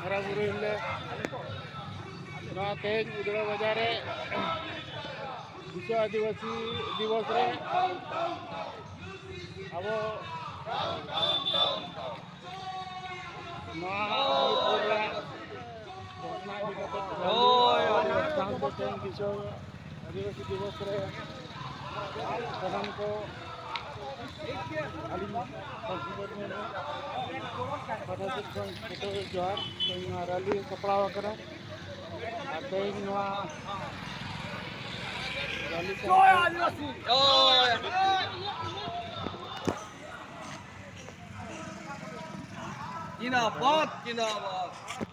ᱦᱟᱨᱟᱼᱵᱩᱨᱩ ᱦᱤᱞᱳᱜ ᱱᱚᱣᱟ ᱛᱮᱦᱮᱧ ᱩᱫᱽᱲᱟ ᱵᱟᱡᱟᱨ ᱨᱮ ᱵᱤᱥᱥᱚ ᱟᱹᱫᱤᱵᱟᱹᱥᱤ ᱫᱤᱵᱚᱥ ᱨᱮ ᱟᱵᱚ ᱱᱚᱣᱟ ᱢᱚᱬᱤᱯᱩᱨ ᱨᱮᱭᱟᱜ ᱜᱷᱚᱴᱚᱱᱟ ᱤᱫᱤ ᱠᱟᱛᱮ ᱥᱟᱶᱛᱮ ᱛᱮᱦᱮᱧ ᱵᱤᱥᱥᱚ ᱟᱹᱫᱤᱵᱟᱹᱥᱤ ᱫᱤᱵᱚᱥ ᱨᱮ ᱥᱟᱱᱟᱢ ᱠᱚ ᱟᱹᱞᱤᱧ ᱥᱚᱝᱥᱤᱫᱷᱚ ᱢᱩᱨᱢᱩ ᱯᱟᱦᱴᱟ ᱥᱮᱫ ᱠᱷᱚᱱ ᱡᱚᱛᱚ ᱡᱚᱦᱟᱨ ᱛᱮᱦᱮᱧ ᱱᱚᱣᱟ ᱨᱮᱞᱤ ᱥᱟᱯᱲᱟᱣ ᱟᱠᱟᱱᱟ ᱟᱨ ᱛᱮᱦᱮᱧ ᱱᱚᱣᱟ ᱨᱮᱞᱤ जिंदाबाद जिंदाबाद